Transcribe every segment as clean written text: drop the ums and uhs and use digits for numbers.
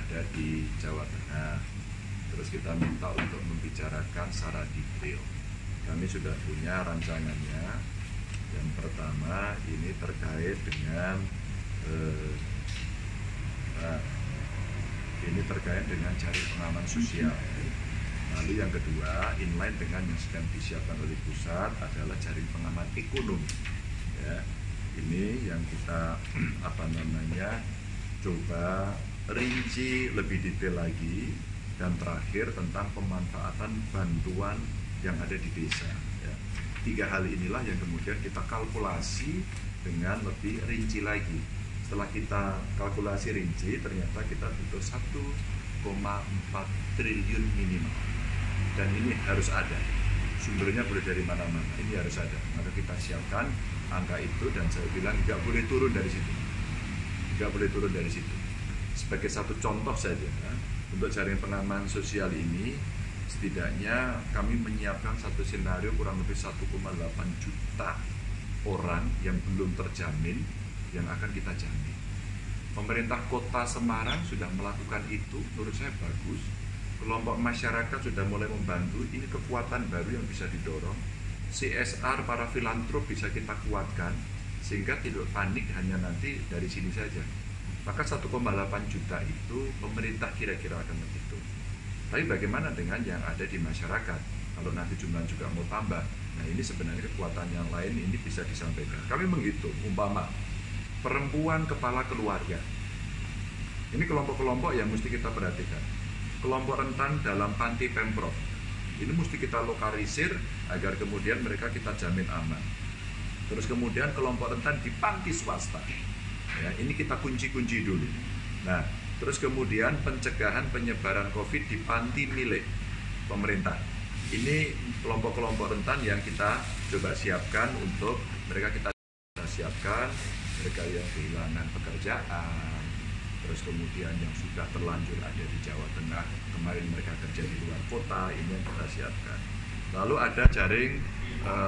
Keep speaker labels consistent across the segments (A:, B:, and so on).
A: ada di Jawa Tengah. Terus kita minta untuk membicarakan secara detail. Kami sudah punya rancangannya. Yang pertama ini terkait dengan jaring pengaman sosial. Lalu yang kedua, inline dengan yang sedang disiapkan oleh pusat adalah jaring pengaman ekonomi. Ya, ini yang kita coba rinci lebih detail lagi. Dan terakhir tentang pemanfaatan bantuan yang ada di desa. Ya. 3 hal inilah yang kemudian kita kalkulasi dengan lebih rinci lagi. Setelah kita kalkulasi rinci, ternyata kita butuh 1,4 triliun minimal. Dan ini harus ada. Sumbernya boleh dari mana-mana, ini harus ada. Maka kita siapkan angka itu dan saya bilang nggak boleh turun dari situ. Nggak boleh turun dari situ. Sebagai satu contoh saja, untuk jaring pengaman sosial ini, setidaknya kami menyiapkan satu senario kurang lebih 1,8 juta orang yang belum terjamin, yang akan kita jamin. Pemerintah Kota Semarang sudah melakukan itu, menurut saya bagus. Kelompok masyarakat sudah mulai membantu, ini kekuatan baru yang bisa didorong. CSR para filantrop bisa kita kuatkan, sehingga tidak panik hanya nanti dari sini saja. Maka 1,8 juta itu pemerintah kira-kira akan menghitung. Tapi bagaimana dengan yang ada di masyarakat? Kalau nanti jumlah juga mau tambah, nah ini sebenarnya kekuatan yang lain ini bisa disampaikan. Kami menghitung, umpama perempuan kepala keluarga. Ini kelompok-kelompok yang mesti kita perhatikan. Kelompok rentan dalam panti Pemprov. Ini mesti kita lokalisir agar kemudian mereka kita jamin aman. Terus kemudian kelompok rentan di panti swasta. Ya, ini kita kunci-kunci dulu. Nah, terus kemudian pencegahan penyebaran COVID di panti milik pemerintah. Ini kelompok-kelompok rentan yang kita coba siapkan untuk mereka kita siapkan, mereka yang kehilangan pekerjaan, terus kemudian yang sudah terlanjur ada di Jawa Tengah, kemarin mereka kerja di luar kota, ini yang kita siapkan. Lalu ada jaring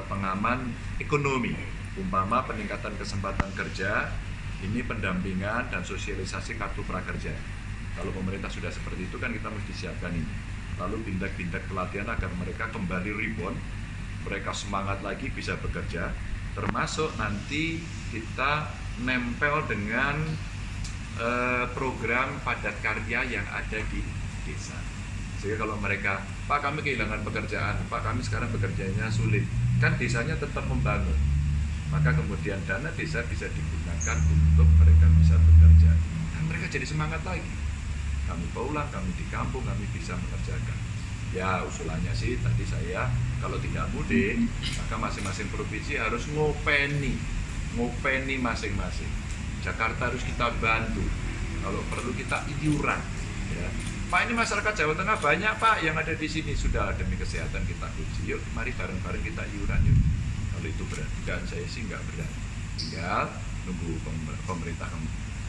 A: pengaman ekonomi, umpama peningkatan kesempatan kerja. Ini pendampingan dan sosialisasi kartu prakerja. Kalau pemerintah sudah seperti itu kan kita mesti siapkan ini. Lalu bintek-bintek pelatihan agar mereka kembali rebound, mereka semangat lagi bisa bekerja. Termasuk nanti kita nempel dengan program padat karya yang ada di desa. Sehingga kalau mereka, Pak kami kehilangan pekerjaan, Pak kami sekarang bekerjanya sulit, kan desanya tetap membangun. Maka kemudian dana desa bisa digunakan untuk mereka bisa bekerja. Dan mereka jadi semangat lagi. Kami pulang, kami di kampung, kami bisa mengerjakan. Ya usulannya sih tadi saya, kalau tidak mudik, maka masing-masing provinsi harus ngopeni masing-masing. Jakarta harus kita bantu. Kalau perlu kita iuran. Ya. Pak ini masyarakat Jawa Tengah banyak Pak yang ada di sini. Sudah demi kesehatan kita kunci. Yuk mari bareng-bareng kita iuran yuk. Kalau itu berarti dan saya sih nggak berani. Tinggal nunggu pemerintah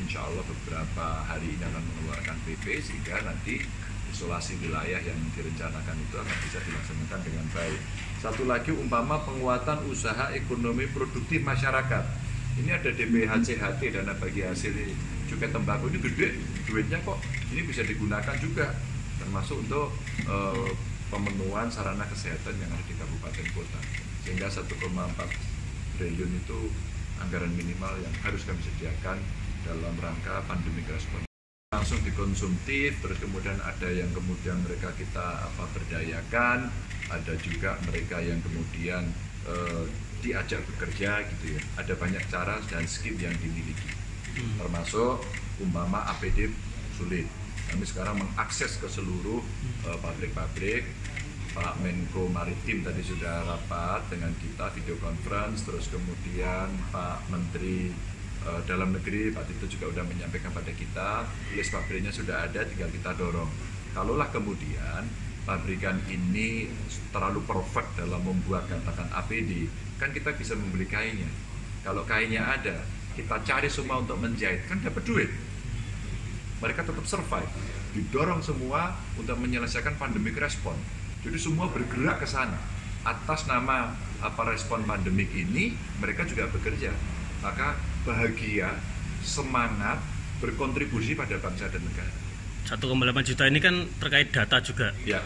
A: insya Allah beberapa hari ini akan mengeluarkan PP sehingga nanti isolasi wilayah yang direncanakan itu akan bisa dilaksanakan dengan baik. Satu lagi umpama penguatan usaha ekonomi produktif masyarakat. Ini ada DPHCHT, dana bagi hasil cukai tembakau, ini gede duitnya kok. Ini bisa digunakan juga termasuk untuk pemenuhan sarana kesehatan yang ada di kabupaten kota. Sehingga 1,4 triliun itu anggaran minimal yang harus kami sediakan dalam rangka pandemi respon. Langsung dikonsumtif, terus kemudian ada yang kemudian mereka kita berdayakan, ada juga mereka yang kemudian diajak bekerja gitu ya. Ada banyak cara dan skim yang dimiliki, termasuk umpama APD sulit. Kami sekarang mengakses ke seluruh pabrik-pabrik. Pak Menko Maritim tadi sudah rapat dengan kita video conference, terus kemudian Pak Menteri Dalam Negeri Pak Tito juga sudah menyampaikan pada kita, list pabriknya sudah ada, tinggal kita dorong. Kalaulah kemudian pabrikan ini terlalu perfect dalam membuat katakan APD, kan kita bisa membeli kainnya. Kalau kainnya ada, kita cari semua untuk menjahit, kan dapat duit. Mereka tetap survive, didorong semua untuk menyelesaikan pandemic respon. Jadi semua bergerak ke sana. Atas nama respon pandemik ini, mereka juga bekerja. Maka bahagia, semangat, berkontribusi pada bangsa dan negara.
B: 1,8 juta ini kan terkait data juga.
A: Ya.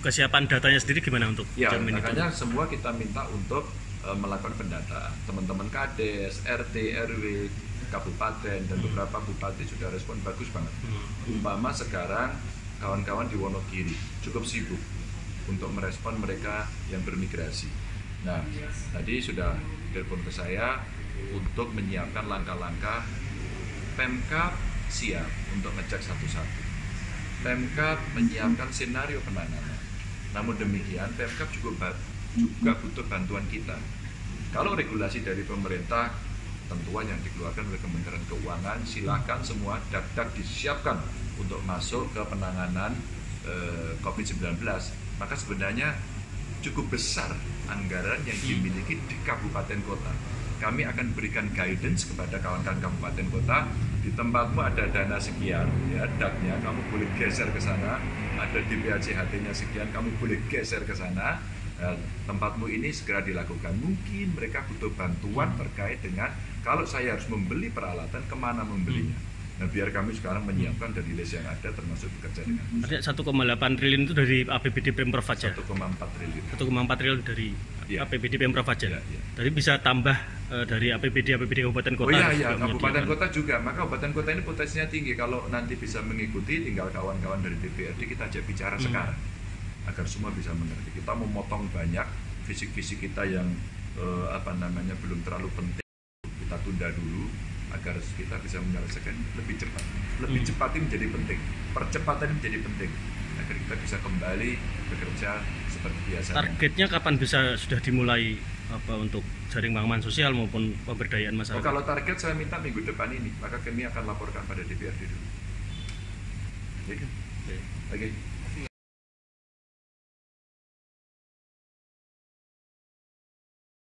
B: Kesiapan datanya sendiri gimana untuk
A: Ya,
B: jamin
A: makanya
B: itu?
A: semua kita minta untuk melakukan pendataan. Teman-teman Kades, RT, RW, kabupaten dan beberapa bupati sudah respon bagus banget. Umpama sekarang kawan-kawan di Wonogiri cukup sibuk untuk merespon mereka yang bermigrasi. Nah, tadi sudah telepon ke saya untuk menyiapkan langkah-langkah. Pemkab siap untuk ngecek satu-satu. Pemkab menyiapkan senario penanganan. Namun demikian, Pemkab juga butuh bantuan kita. Kalau regulasi dari pemerintah, tentuan yang dikeluarkan oleh Kementerian Keuangan, silakan semua dak-dak disiapkan untuk masuk ke penanganan COVID-19. Maka sebenarnya cukup besar anggaran yang dimiliki di kabupaten kota. Kami akan berikan guidance kepada kawan-kawan kabupaten kota, di tempatmu ada dana sekian, ya daknya kamu boleh geser ke sana, ada DPACHT-nya sekian, kamu boleh geser ke sana. Tempatmu ini segera dilakukan. Mungkin mereka butuh bantuan terkait dengan kalau saya harus membeli peralatan, kemana membelinya. Nah, biar kami sekarang menyiapkan dari list yang ada, termasuk bekerja dengan
B: Artinya 1,8 triliun itu dari APBD Pemprov saja?
A: 1,4 triliun.
B: 1,4 triliun dari
A: Ya.
B: APBD Pemprov saja?
A: Ya, ya.
B: Jadi bisa tambah dari APBD kabupaten kota?
A: Oh iya, iya,
B: juga
A: kabupaten
B: menyediakan.
A: kota juga. Maka kabupaten kota ini potensinya tinggi. Kalau nanti bisa mengikuti, tinggal kawan-kawan dari DPRD kita ajak bicara sekarang, agar semua bisa mengerti. Kita memotong banyak fisik-fisik kita yang belum terlalu penting, kita tunda dulu agar kita bisa menyelesaikan lebih cepat. Lebih cepat ini menjadi penting. Percepatan ini menjadi penting agar kita bisa kembali bekerja seperti biasa.
B: Targetnya kapan bisa sudah dimulai untuk jaring pengaman sosial maupun pemberdayaan masyarakat?
A: Kalau target saya minta minggu depan ini, maka kami akan laporkan pada DPRD dulu. Oke.